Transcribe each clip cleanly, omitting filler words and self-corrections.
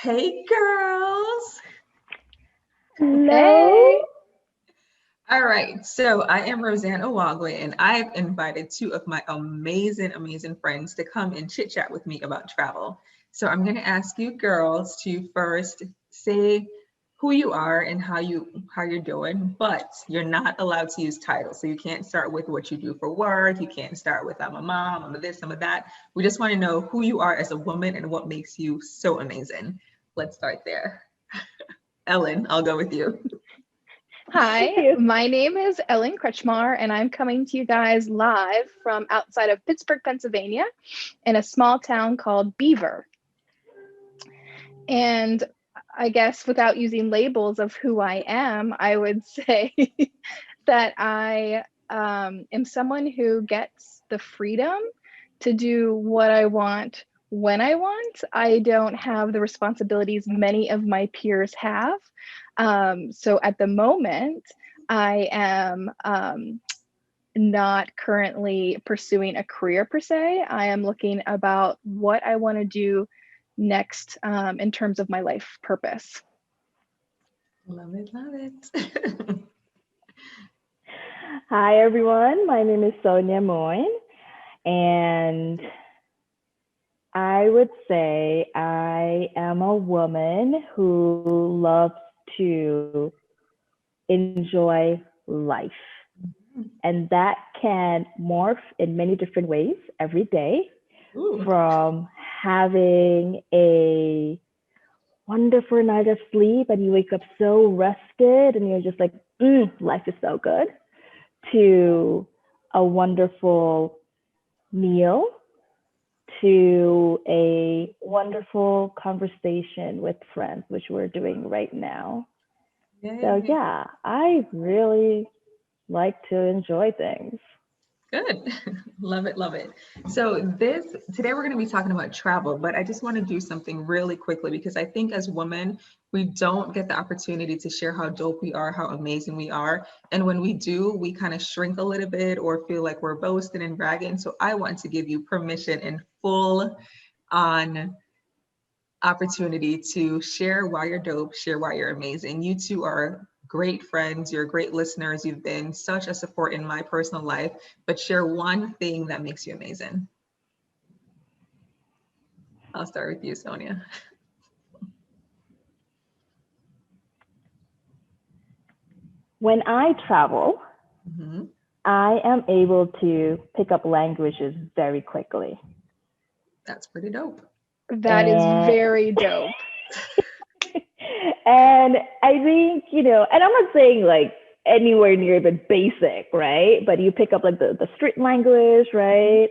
Hey girls. Hello. Hey. All right, so I am Rose-Anne Uwague, and I've invited two of my amazing friends to come and chit chat with me about travel. So I'm going to ask you girls to first say who you are and how you're doing, but you're not allowed to use titles. So you can't start with what you do for work. You can't start with I'm a mom, I'm a this, I'm a that. We just want to know who you are as a woman and what makes you so amazing. Let's start there. Ellen, I'll go with you. Hi, my name is Ellen Kretchmar, and I'm coming to you guys live from outside of Pittsburgh, Pennsylvania, in a small town called Beaver. And I guess without using labels of who I am, I would say that I am someone who gets the freedom to do what I want when I want. I don't have the responsibilities many of my peers have. So at the moment, I am not currently pursuing a career per se. I am looking about what I want to do next in terms of my life purpose. Love it, love it. Hi, everyone. My name is Sonia Moin, and I would say I am a woman who loves to enjoy life. And that can morph in many different ways every day. Ooh. From having a wonderful night of sleep and you wake up so rested and you're just like, life is so good, to a wonderful meal, to a wonderful conversation with friends, which we're doing right now. Yay. So yeah, I really like to enjoy things. Good. Love it, love it. So today we're going to be talking about travel, but I just want to do something really quickly because I think as women, we don't get the opportunity to share how dope we are, how amazing we are. And when we do, we kind of shrink a little bit or feel like we're boasting and bragging. So I want to give you permission and full on opportunity to share why you're dope, share why you're amazing. You two are great friends, you're great listeners, you've been such a support in my personal life, but share one thing that makes you amazing. I'll start with you, Sonia. When I travel, I am able to pick up languages very quickly. That's pretty dope. That is very dope. And I think, and I'm not saying like anywhere near the basic, right? But you pick up like the street language, right?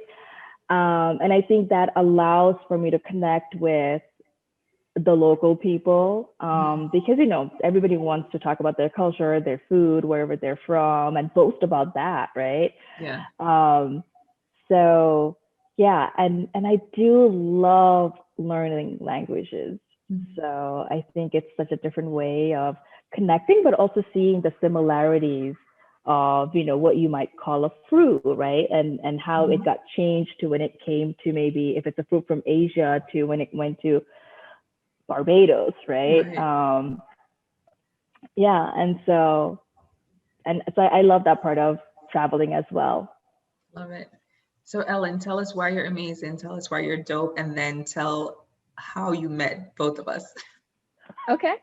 And I think that allows for me to connect with the local people because, everybody wants to talk about their culture, their food, wherever they're from, and boast about that, right? Yeah. So yeah, and I do love learning languages. So I think it's such a different way of connecting, but also seeing the similarities of, what you might call a fruit, right? And how it got changed to when it came to maybe if it's a fruit from Asia to when it went to Barbados, right? Yeah, and so I love that part of traveling as well. Love it. So Ellen, tell us why you're amazing, tell us why you're dope, and then tell how you met both of us. Okay.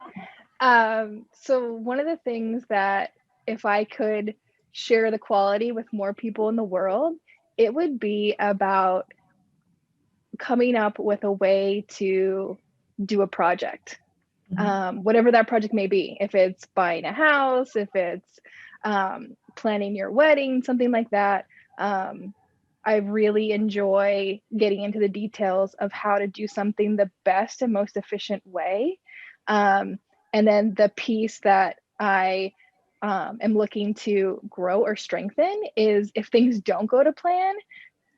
So one of the things that if I could share the quality with more people in the world, it would be about coming up with a way to do a project, whatever that project may be. If it's buying a house, if it's planning your wedding, something like that. I really enjoy getting into the details of how to do something the best and most efficient way. And then the piece that I am looking to grow or strengthen is if things don't go to plan,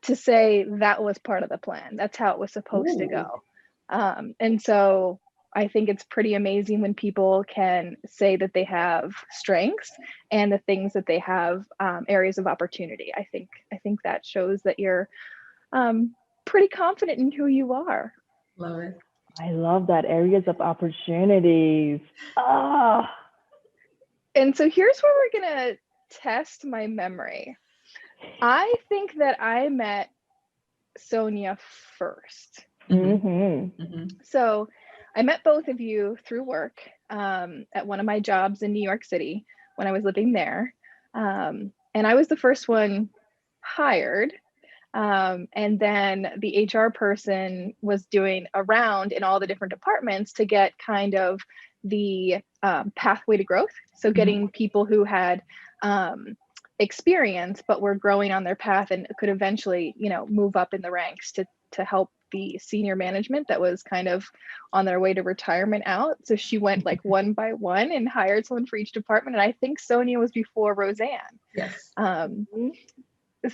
to say that was part of the plan. That's how it was supposed to go. And so I think it's pretty amazing when people can say that they have strengths and the things that they have areas of opportunity. I think that shows that you're pretty confident in who you are. Love it. I love that, areas of opportunities. Ah. And so here's where we're gonna test my memory. I think that I met Sonia first. So I met both of you through work at one of my jobs in New York City when I was living there. And I was the first one hired. And then the HR person was doing a round in all the different departments to get kind of the pathway to growth. So getting people who had experience but were growing on their path and could eventually, move up in the ranks to help the senior management that was kind of on their way to retirement out. So she went like one by one and hired someone for each department. And I think Sonia was before Rose-Anne. Yes.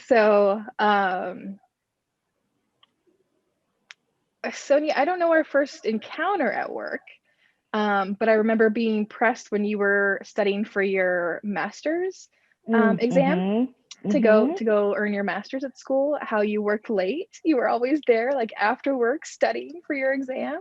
So Sonia, I don't know our first encounter at work, but I remember being pressed when you were studying for your master's exam to go earn your master's at school, how you worked late. You were always there like after work studying for your exam.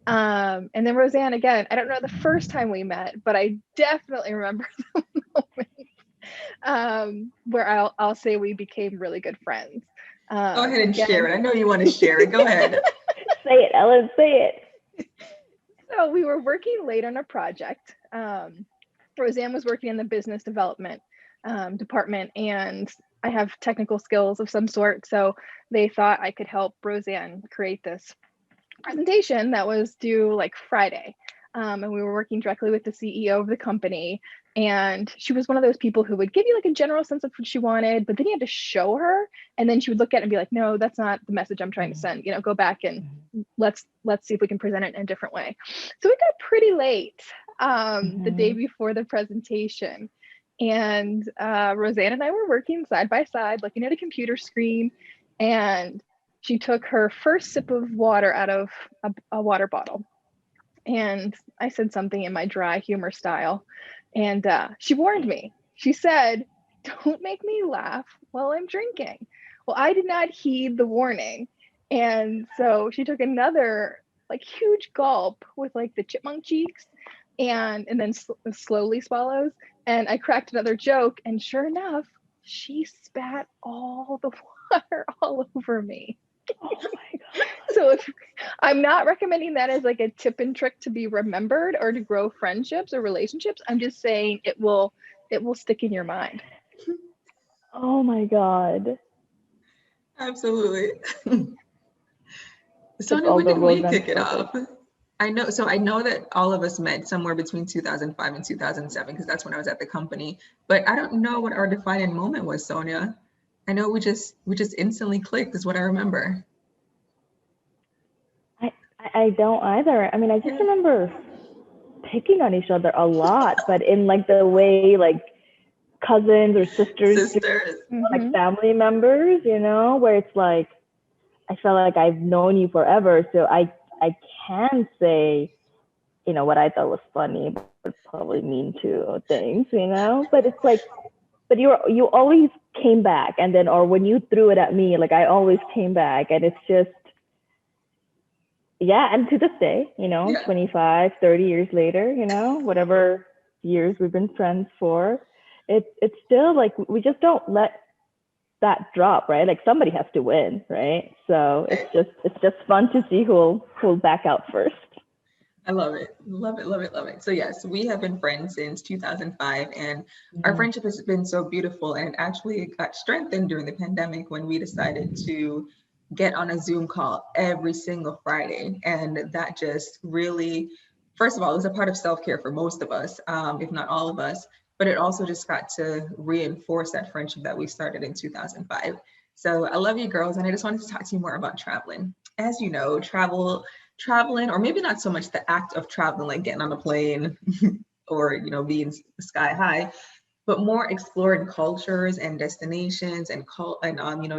And then Rose-Anne, again, I don't know the first time we met, but I definitely remember the moment where I'll say we became really good friends. Go ahead and share it. I know you want to share it. Go ahead. Say it, Ellen, say it. So we were working late on a project. Rose-Anne was working in the business development department, and I have technical skills of some sort. So they thought I could help Rose-Anne create this presentation that was due like Friday. And we were working directly with the CEO of the company. And she was one of those people who would give you like a general sense of what she wanted, but then you had to show her. And then she would look at it and be like, no, that's not the message I'm trying to send. Go back and let's see if we can present it in a different way. So it got pretty late the day before the presentation. And Rose-Anne and I were working side by side, looking at a computer screen. And she took her first sip of water out of a water bottle. And I said something in my dry humor style. And she warned me. She said, don't make me laugh while I'm drinking. Well, I did not heed the warning. And so she took another like huge gulp with like the chipmunk cheeks and then slowly swallows. And I cracked another joke. And sure enough, she spat all the water all over me. Oh my God. So I'm not recommending that as like a tip and trick to be remembered or to grow friendships or relationships. I'm just saying it will stick in your mind. Oh my God. Absolutely. Sonia, when did we kick it off? I know that all of us met somewhere between 2005 and 2007 because that's when I was at the company. But I don't know what our defining moment was, Sonia. I know we just instantly clicked is what I remember. I don't either. I mean, I just remember picking on each other a lot, but in like the way like cousins or sisters. Like family members, where it's like, I felt like I've known you forever. So I can say, what I thought was funny, but probably mean to things, but it's like, but you always came back. And then, or when you threw it at me, like I always came back, and it's just, yeah. And to this day, 25, 30 years later, whatever years we've been friends for, it's still like, we just don't let that drop, right? Like somebody has to win, right? So it's just fun to see who'll back out first. I love it. Love it, love it, love it. So yes, we have been friends since 2005, and our friendship has been so beautiful, and it actually got strengthened during the pandemic when we decided to get on a Zoom call every single Friday. And that just really, first of all, it was a part of self-care for most of us, if not all of us, but it also just got to reinforce that friendship that we started in 2005. So I love you girls, and I just wanted to talk to you more about traveling. As you know, travel traveling, or maybe not so much the act of traveling, like getting on a plane or, being sky high, but more exploring cultures and destinations and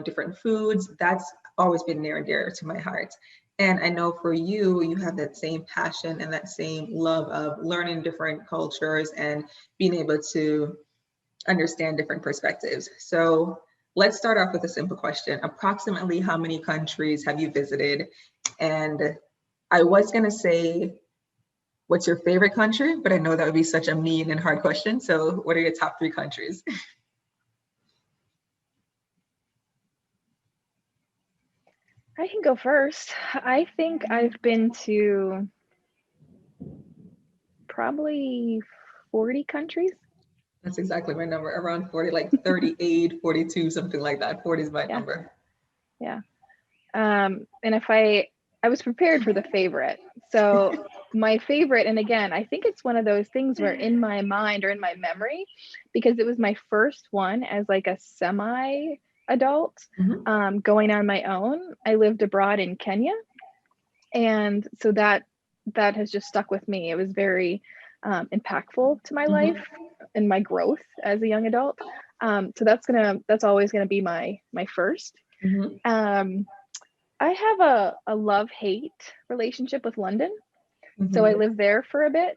different foods. That's always been near and dear to my heart. And I know for you, you have that same passion and that same love of learning different cultures and being able to understand different perspectives. So let's start off with a simple question. Approximately how many countries have you visited? And I was going to say, what's your favorite country? But I know that would be such a mean and hard question. So what are your top 3 countries? I can go first. I think I've been to probably 40 countries. That's exactly my number, around 40, like 38, 42, something like that. 40 is my number. Yeah. And if I was prepared for the favorite. So my favorite, and again, I think it's one of those things where in my mind or in my memory, because it was my first one as like a semi-adult, going on my own. I lived abroad in Kenya. And so that has just stuck with me. It was very impactful to my life and my growth as a young adult. So that's always gonna be my first. I have a love-hate relationship with London. So I lived there for a bit.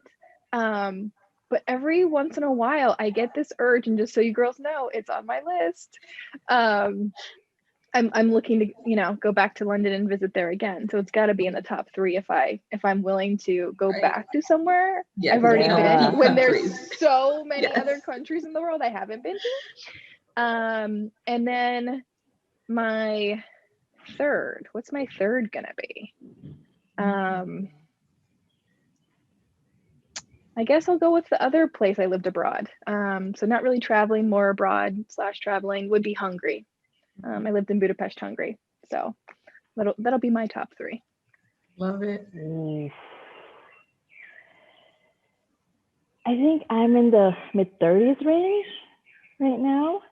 But every once in a while I get this urge, and just so you girls know, it's on my list. I'm looking to, go back to London and visit there again. So it's got to be in the top 3 if I'm willing to go back to somewhere. Yeah, I've already been when there's so many Yes. other countries in the world I haven't been to. And then my third, what's my third gonna be? I guess I'll go with the other place I lived abroad. So not really traveling, more abroad / traveling would be Hungary. I lived in Budapest, Hungary. So that'll be my top 3. Love it. I think I'm in the mid-30s range right now.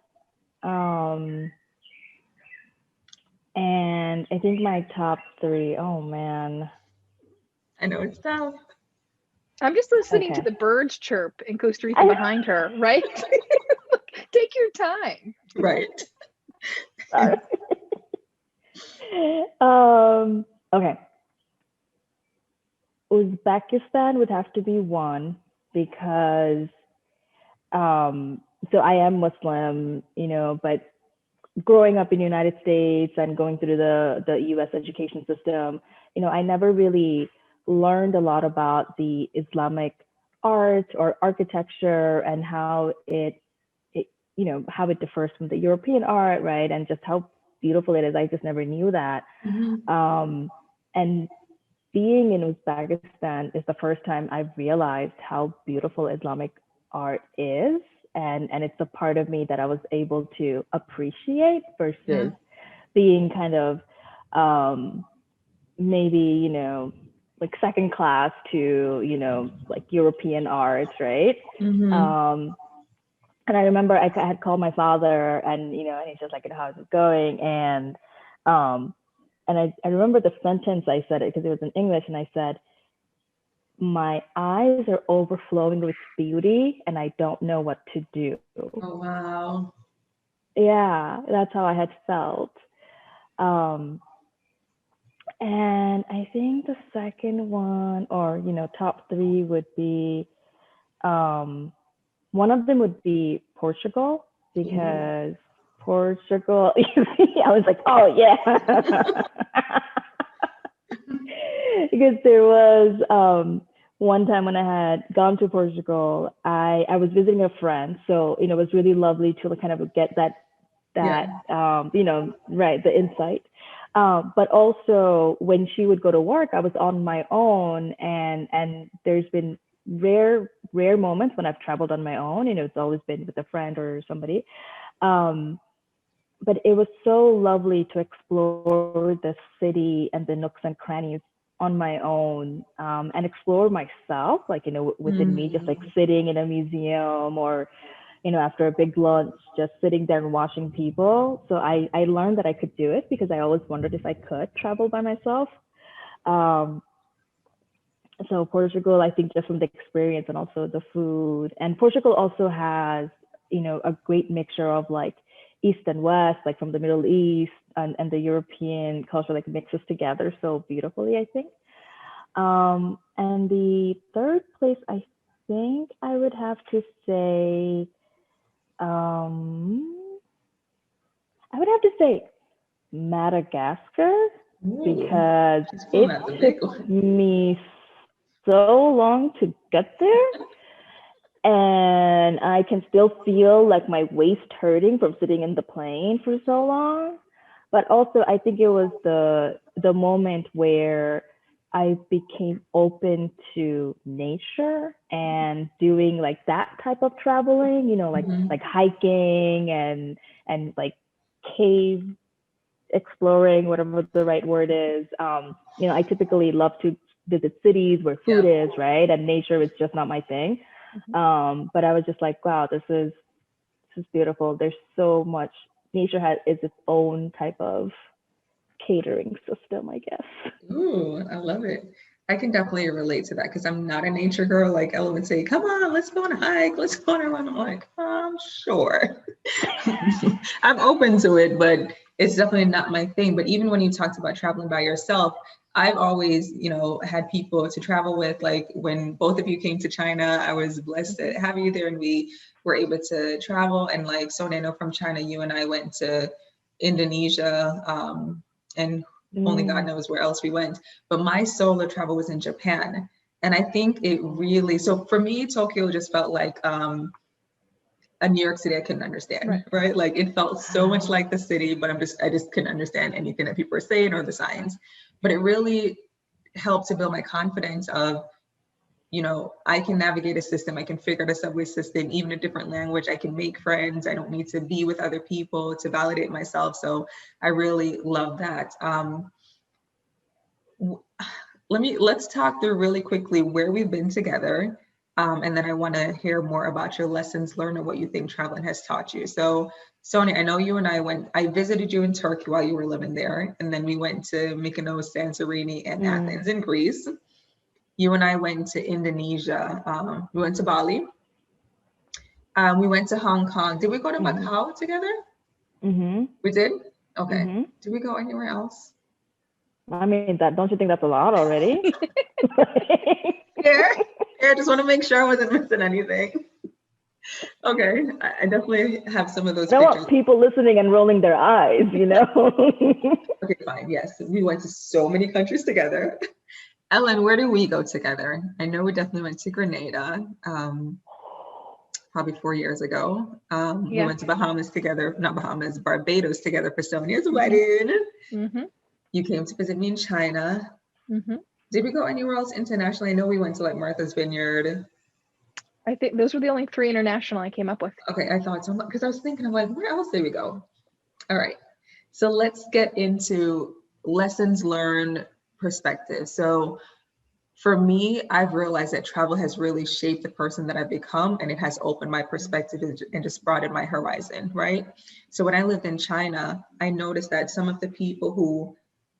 And I think my top 3, oh man. I know it's tough. I'm just listening to the birds chirp in Costa Rica behind her, right? Take your time. Right. Sorry. Okay. Uzbekistan would have to be 1 because so I am Muslim, but growing up in the United States and going through the US education system, I never really learned a lot about the Islamic art or architecture and how it how it differs from the European art, right? And just how beautiful it is. I just never knew that. And being in Uzbekistan is the first time I've realized how beautiful Islamic art is. And it's a part of me that I was able to appreciate versus being kind of maybe, like second class to, like European art, right? And I remember I had called my father and, and he's just like, how's it going? And I remember the sentence I said it because it was in English, and I said, my eyes are overflowing with beauty and I don't know what to do. Oh, wow. Yeah, that's how I had felt. And I think the second one, or, top 3 would be, one of them would be Portugal, because Portugal, I was like, oh yeah. Because there was one time when I had gone to Portugal, I was visiting a friend. So, it was really lovely to kind of get that right, the insight. But also when she would go to work, I was on my own, and there's been rare moments when I've traveled on my own. It's always been with a friend or somebody. But it was so lovely to explore the city and the nooks and crannies on my own, and explore myself, like, within me, just like sitting in a museum or, after a big lunch, just sitting there and watching people. So I learned that I could do it because I always wondered if I could travel by myself. So Portugal, I think just from the experience and also the food, and Portugal also has, a great mixture of like East and West, like from the Middle East and the European culture, like mixes together so beautifully, I think. And the third place, I think I would have to say, I would have to say Madagascar, Ooh, because she's pulling it out the big took one. me so long to get there. And I can still feel like my waist hurting from sitting in the plane for so long. But also, I think it was the moment where I became open to nature and doing like that type of traveling, like hiking and like cave exploring, whatever the right word is. I typically love to visit cities where food is, right? And nature is just not my thing. But I was just like, wow, this is beautiful. There's so much. Nature is its own type of catering system, I guess. Ooh, I love it. I can definitely relate to that because I'm not a nature girl. Like Ella would say, come on, let's go on a hike, let's go on a run. I'm like, sure. I'm open to it, but it's definitely not my thing. But even when you talked about traveling by yourself, I've always, had people to travel with. Like when both of you came to China, I was blessed to have you there and we were able to travel. And like Sonia, I know from China, you and I went to Indonesia, and only God knows where else we went. But my solo travel was in Japan. And I think it really, so for me, Tokyo just felt like a New York City I couldn't understand, right? Like it felt so much like the city, but I just couldn't understand anything that people were saying or the signs. But it really helped to build my confidence of, I can navigate a system, I can figure out a subway system, even a different language, I can make friends, I don't need to be with other people to validate myself. So I really love that. Let's talk through really quickly where we've been together. And then I want to hear more about your lessons learned and what you think traveling has taught you. So Sonia, I know you and I visited you in Turkey while you were living there. And then we went to Mykonos, Santorini, and Athens in Greece. You and I went to Indonesia. We went to Bali. We went to Hong Kong. Did we go to Macau together? We did? Okay. Did we go anywhere else? I mean, don't you think that's a lot already? Yeah, I just want to make sure I wasn't missing anything. Okay, I definitely have some of those pictures. I don't want people listening and rolling their eyes, Okay, fine. Yes, we went to so many countries together. Ellen, where do we go together? I know we definitely went to Grenada, probably 4 years ago. We went to Bahamas together, not Bahamas, Barbados together for Sonia's wedding. You came to visit me in China. Did we go anywhere else internationally? I know we went to like Martha's Vineyard. I think those were the only 3 international I came up with. Okay, I thought so, because I was thinking of like, where else did we go? All right, so let's get into lessons learned perspective. So for me, I've realized that travel has really shaped the person that I've become, and it has opened my perspective and just broadened my horizon, right? So when I lived in China, I noticed that some of the people who,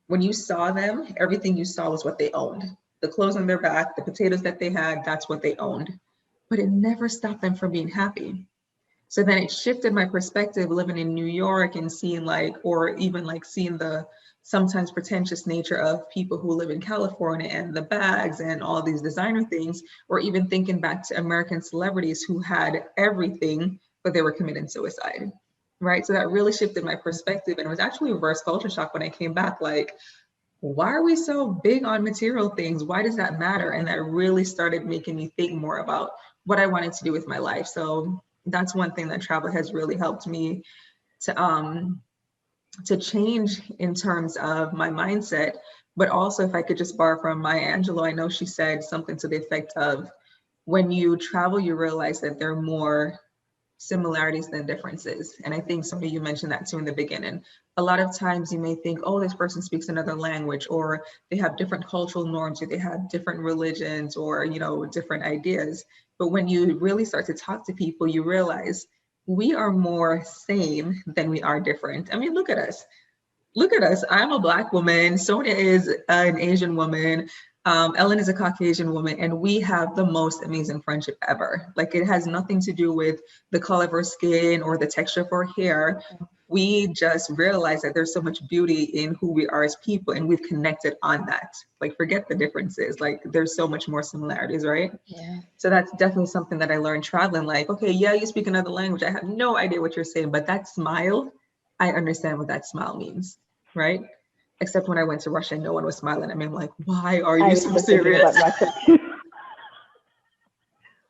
when you saw them, everything you saw was what they owned. The clothes on their back, the potatoes that they had, that's what they owned. But it never stopped them from being happy. So then it shifted my perspective living in New York and seeing seeing the sometimes pretentious nature of people who live in California and the bags and all these designer things, or even thinking back to American celebrities who had everything, but they were committing suicide, right? So that really shifted my perspective. And it was actually a reverse culture shock when I came back, like, why are we so big on material things? Why does that matter? And that really started making me think more about what I wanted to do with my life. So that's one thing that travel has really helped me to change in terms of my mindset. But also, if I could just borrow from Maya Angelou, I know she said something to the effect of, when you travel, you realize that there are more similarities than differences. And I think some of you mentioned that too in the beginning. A lot of times you may think, oh, this person speaks another language, or they have different cultural norms, or they have different religions, or different ideas. But when you really start to talk to people, you realize we are more same than we are different. I mean, look at us. Look at us. I'm a Black woman. Sonia is an Asian woman. Ellen is a Caucasian woman, and we have the most amazing friendship ever. Like, it has nothing to do with the color of her skin or the texture of her hair. We just realized that there's so much beauty in who we are as people, and we've connected on that. Like, forget the differences. Like, there's so much more similarities, right? Yeah. So that's definitely something that I learned traveling. Like, okay, yeah, you speak another language. I have no idea what you're saying, but that smile, I understand what that smile means, right? Except when I went to Russia, no one was smiling at me. I'm like, why are I you was so just thinking serious? about Russia too.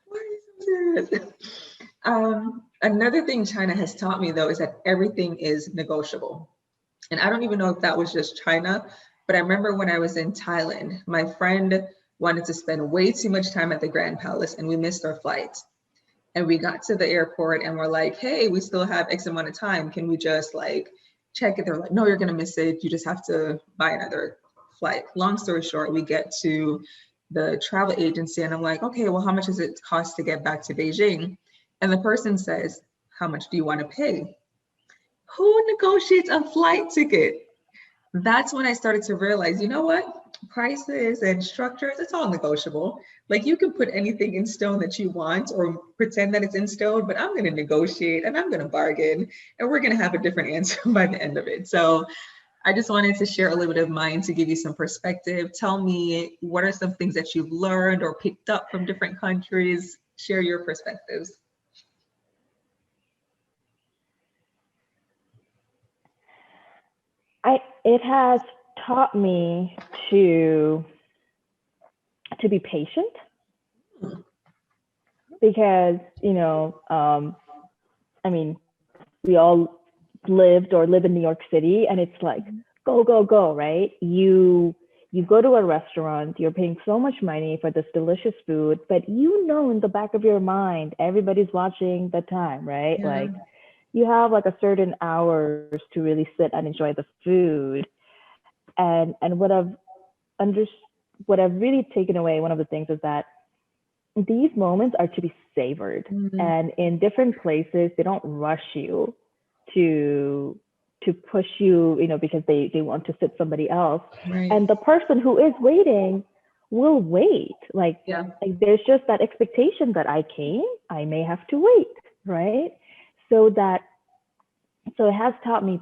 Why are you so serious? Another thing China has taught me, though, is that everything is negotiable. And I don't even know if that was just China, but I remember when I was in Thailand, my friend wanted to spend way too much time at the Grand Palace, and we missed our flight. And we got to the airport and we're like, hey, we still have X amount of time. Can we just like check it? They're like, no, you're gonna miss it. You just have to buy another flight. Long story short, we get to the travel agency and I'm like, okay, well, how much does it cost to get back to Beijing? And the person says, how much do you want to pay? Who negotiates a flight ticket? That's when I started to realize, you know what? Prices and structures, it's all negotiable. Like, you can put anything in stone that you want or pretend that it's in stone, but I'm going to negotiate and I'm going to bargain and we're going to have a different answer by the end of it. So I just wanted to share a little bit of mine to give you some perspective. Tell me, what are some things that you've learned or picked up from different countries? Share your perspectives. It has taught me to be patient, because I mean, we all lived or live in New York City, and it's like go go go, right? You go to a restaurant, you're paying so much money for this delicious food, but in the back of your mind everybody's watching the time, right? Yeah. Like, you have like a certain hours to really sit and enjoy the food. And what I've really taken away, one of the things, is that these moments are to be savored. Mhm. And in different places, they don't rush you to push you, because they want to sit somebody else. Right. And the person who is waiting will wait. Like there's just that expectation that I may have to wait, right? So it has taught me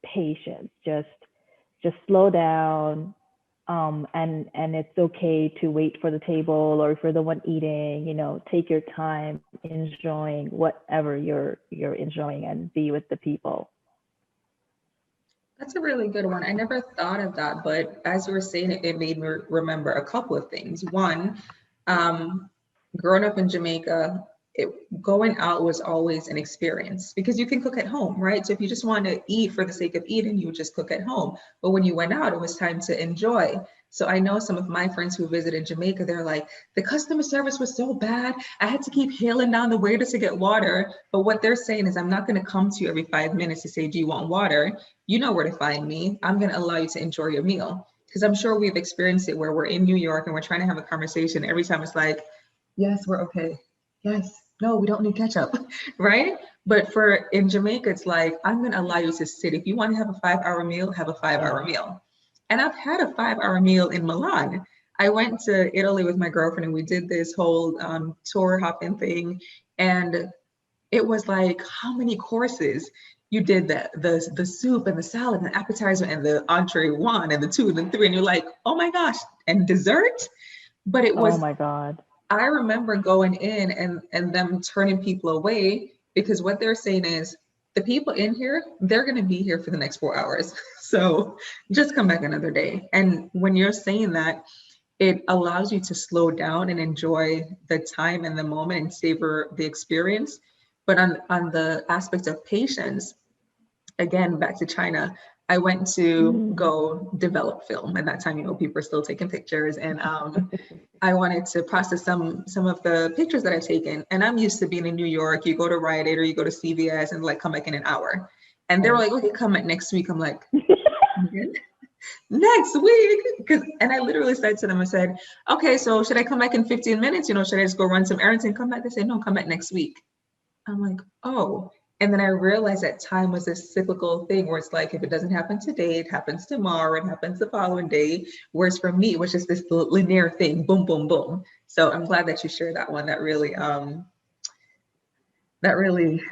patience. Just slow down, and it's okay to wait for the table or for the one eating. Take your time enjoying whatever you're enjoying and be with the people. That's a really good one. I never thought of that, but as you were saying it, it made me remember a couple of things. One, growing up in Jamaica, going out was always an experience because you can cook at home, right? So if you just want to eat for the sake of eating, you would just cook at home. But when you went out, it was time to enjoy. So I know some of my friends who visited Jamaica, they're like, the customer service was so bad. I had to keep hailing down the waiter to get water. But what they're saying is, I'm not going to come to you every 5 minutes to say, do you want water? You know where to find me. I'm going to allow you to enjoy your meal. Because I'm sure we've experienced it where we're in New York and we're trying to have a conversation. Every time it's like, yes, we're okay. Yes, no, we don't need ketchup, right? But in Jamaica, it's like, I'm going to allow you to sit. If you want to have a 5-hour meal, have a 5-hour meal. And I've had a 5-hour meal in Milan. I went to Italy with my girlfriend and we did this whole tour hopping thing. And it was like, how many courses? You did the soup and the salad and the appetizer and the entree 1 and the 2 and the 3. And you're like, oh my gosh, and dessert? But it was, oh my God. I remember going in and them turning people away because what they're saying is, the people in here, they're going to be here for the next 4 hours. So just come back another day. And when you're saying that, it allows you to slow down and enjoy the time and the moment and savor the experience. But on the aspect of patience, again, back to China, I went to go develop film. At that time, people are still taking pictures, and I wanted to process some of the pictures that I've taken. And I'm used to being in New York. You go to Rite Aid or you go to CVS and like come back in an hour. And they were like, okay, come back next week. I'm like, next week? And I literally said to them, I said, okay, so should I come back in 15 minutes? Should I just go run some errands and come back? They said, no, come back next week. I'm like, oh. And then I realized that time was a cyclical thing where it's like, if it doesn't happen today, it happens tomorrow, it happens the following day. Whereas for me, it was just this linear thing, boom, boom, boom. So I'm glad that you shared that one. That really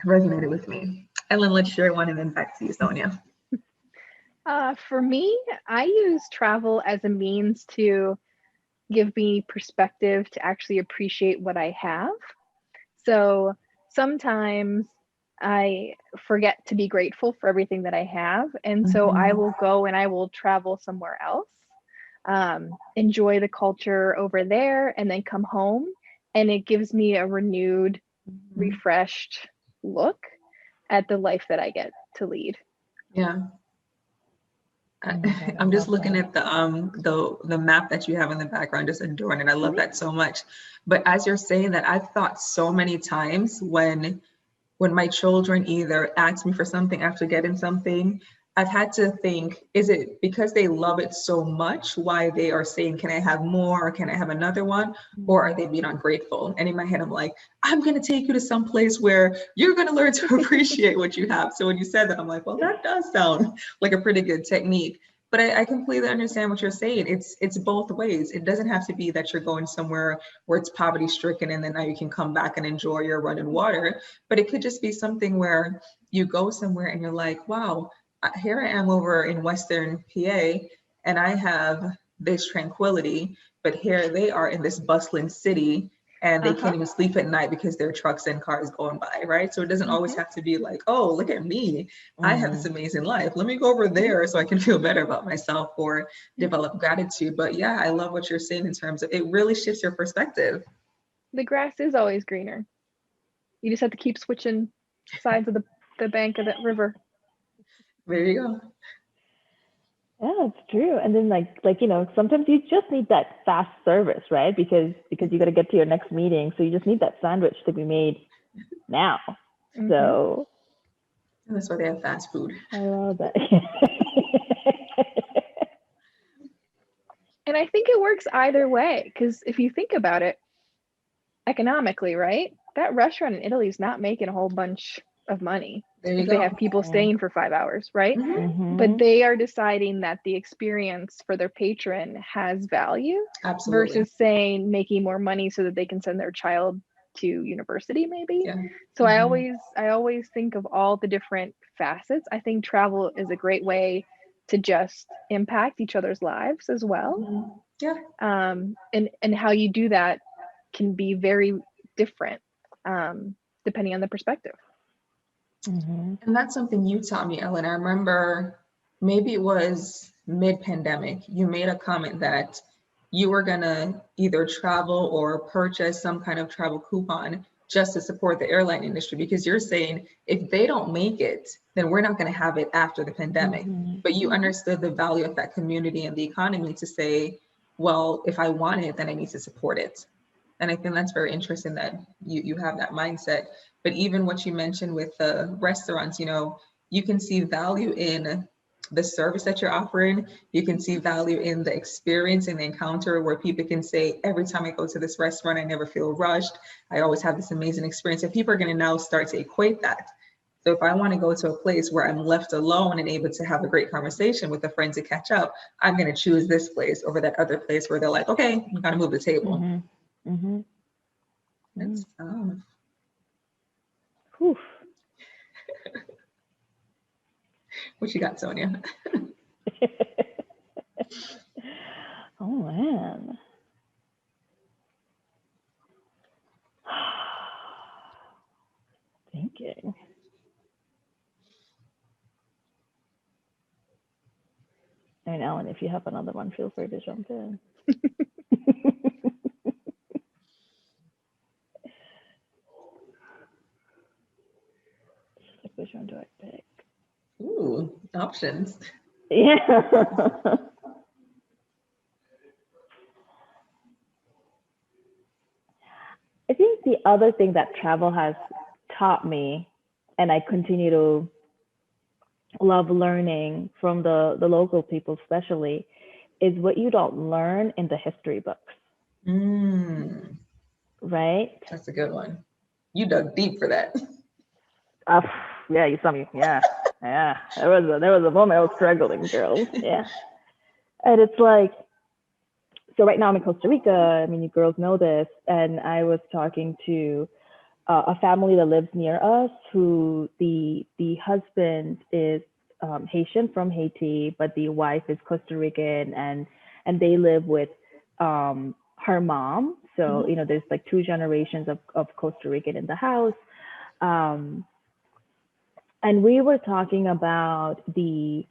resonated with me. Ellen, let's share one and then back to you, Sonia. For me, I use travel as a means to give me perspective to actually appreciate what I have. So sometimes I forget to be grateful for everything that I have. And so I will go and I will travel somewhere else, enjoy the culture over there, and then come home. And it gives me a renewed, refreshed look at the life that I get to lead. Yeah. I'm just looking at the map that you have in the background, just adoring it. I love that so much. But as you're saying that, I've thought so many times when my children either ask me for something after getting something, I've had to think, is it because they love it so much why they are saying, can I have more, or can I have another one? Or are they being ungrateful? And in my head, I'm like, I'm going to take you to some place where you're going to learn to appreciate what you have. So when you said that, I'm like, well, that does sound like a pretty good technique. But I completely understand what you're saying. It's both ways. It doesn't have to be that you're going somewhere where it's poverty stricken and then now you can come back and enjoy your running water. But it could just be something where you go somewhere and you're like, wow, here I am over in Western PA and I have this tranquility, but here they are in this bustling city and they can't even sleep at night because there are trucks and cars going by, right? So it doesn't always have to be like, oh, look at me. I have this amazing life. Let me go over there so I can feel better about myself or develop gratitude. But yeah, I love what you're saying in terms of it really shifts your perspective. The grass is always greener. You just have to keep switching sides of the bank of the river. There you go. Yeah, it's true. And then like, you know, sometimes you just need that fast service, right? Because you got to get to your next meeting. So you just need that sandwich to be made now. So and that's why they have fast food. I love that. And I think it works either way, because if you think about it economically, right? That restaurant in Italy is not making a whole bunch of money if they have people staying for 5 hours, right? But they are deciding that the experience for their patron has value versus saying making more money so that they can send their child to university maybe. So I always think of all the different facets. I think travel is a great way to just impact each other's lives as well. And how you do that can be very different depending on the perspective. And that's something you taught me, Ellen. I remember maybe it was mid-pandemic, you made a comment that you were gonna either travel or purchase some kind of travel coupon just to support the airline industry, because you're saying if they don't make it, then we're not gonna have it after the pandemic. But you understood the value of that community and the economy to say, well, if I want it, then I need to support it. And I think that's very interesting that you have that mindset. But even what you mentioned with the restaurants, you know, you can see value in the service that you're offering. You can see value in the experience and the encounter where people can say, every time I go to this restaurant, I never feel rushed. I always have this amazing experience. And people are going to now start to equate that. So if I want to go to a place where I'm left alone and able to have a great conversation with a friend to catch up, I'm going to choose this place over that other place where they're like, okay, you got to move the table. That's what you got, Sonia? Oh man. Thinking. I mean, Ellen, if you have another one, feel free to jump in. Like, which one do I pick? Ooh, options. Yeah. I think the other thing that travel has taught me, and I continue to love learning from the local people especially, is what you don't learn in the history books. Right? That's a good one. You dug deep for that. Yeah, you saw me. Yeah. Yeah. There was a moment I was struggling, girl. Yeah. And it's like, so right now I'm in Costa Rica. I mean, you girls know this. And I was talking to a family that lives near us, who the husband is Haitian from Haiti, but the wife is Costa Rican, and they live with her mom. So there's like two generations of Costa Rican in the house. And we were talking about the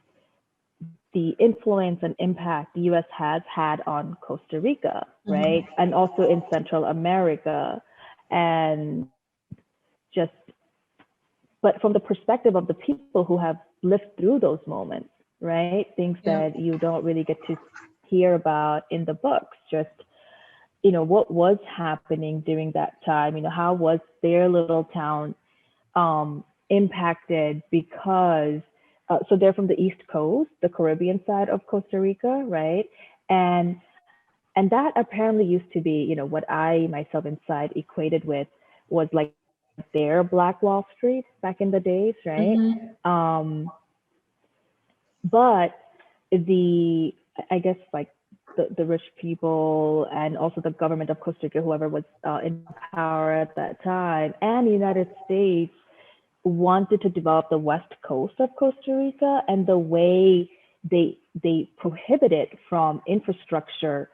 influence and impact the U.S. has had on Costa Rica, right? And also in Central America, and just, but from the perspective of the people who have lived through those moments, right? Things that you don't really get to hear about in the books, just, what was happening during that time, how was their little town impacted, because, so they're from the East Coast, the Caribbean side of Costa Rica, right? And that apparently used to be, what I myself inside equated with was like their Black Wall Street back in the days, right? But I guess like the rich people and also the government of Costa Rica, whoever was in power at that time, and the United States wanted to develop the west coast of Costa Rica, and the way they prohibited from infrastructure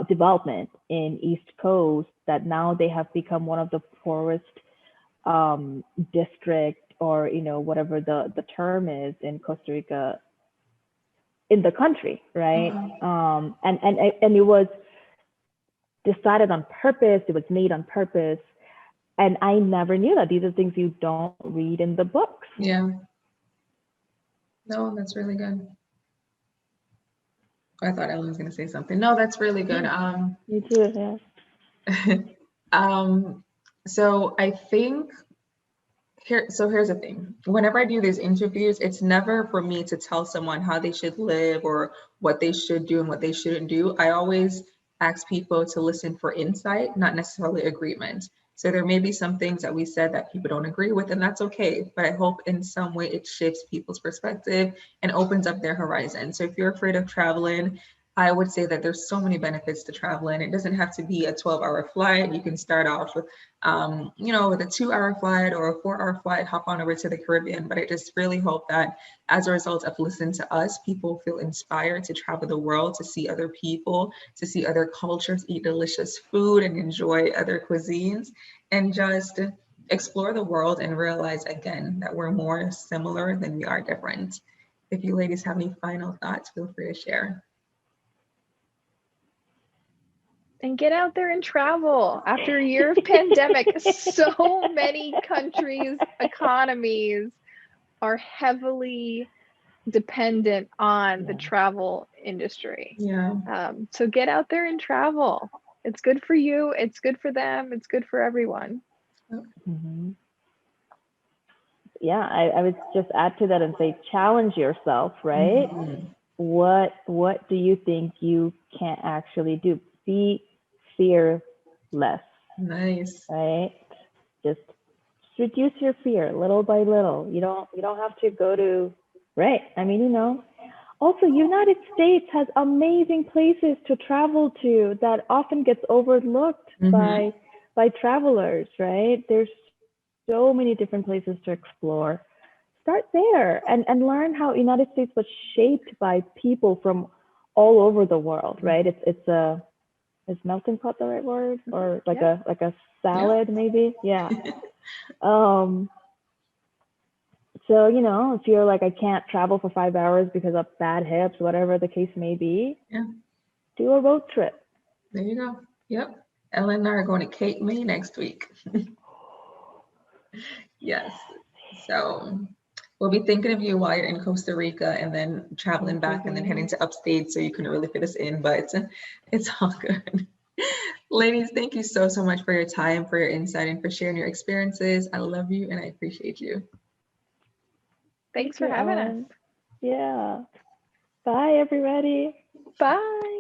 development in East Coast, that now they have become one of the poorest district, or whatever the term is in Costa Rica, in the country, right? And it was decided on purpose, it was made on purpose. And I never knew that. These are things you don't read in the books. Yeah. No, that's really good. I thought Ellen was going to say something. No, that's really good. Me too, yeah. So I think here's the thing. Whenever I do these interviews, it's never for me to tell someone how they should live or what they should do and what they shouldn't do. I always ask people to listen for insight, not necessarily agreement. So there may be some things that we said that people don't agree with, and that's okay. But I hope in some way it shifts people's perspective and opens up their horizon. So if you're afraid of traveling, I would say that there's so many benefits to traveling. It doesn't have to be a 12-hour flight. You can start off with, with a 2-hour flight or a 4-hour flight, hop on over to the Caribbean. But I just really hope that as a result of listening to us, people feel inspired to travel the world, to see other people, to see other cultures, eat delicious food and enjoy other cuisines, and just explore the world and realize again that we're more similar than we are different. If you ladies have any final thoughts, feel free to share. And get out there and travel. After a year of pandemic, so many countries' economies are heavily dependent on the travel industry. So get out there and travel. It's good for you. It's good for them. It's good for everyone. Yeah, I would just add to that and say, challenge yourself, right? What do you think you can't actually do? Be fearless. Nice. Right? Just reduce your fear little by little. You don't have to go to, right? I mean, also United States has amazing places to travel to that often gets overlooked by travelers, right? There's so many different places to explore. Start there and learn how United States was shaped by people from all over the world, right? Is melting pot the right word? Or like a salad, maybe? Yeah. So, if you're like, I can't travel for 5 hours because of bad hips, whatever the case may be, do a road trip. There you go. Yep. Ellen and I are going to Cape May next week. Yes. So we'll be thinking of you while you're in Costa Rica and then traveling back and then heading to upstate so you can really fit us in, but it's all good. Ladies, thank you so much for your time, for your insight, and for sharing your experiences. I love you and I appreciate you. Thanks for having us. Yeah. Bye, everybody. Bye.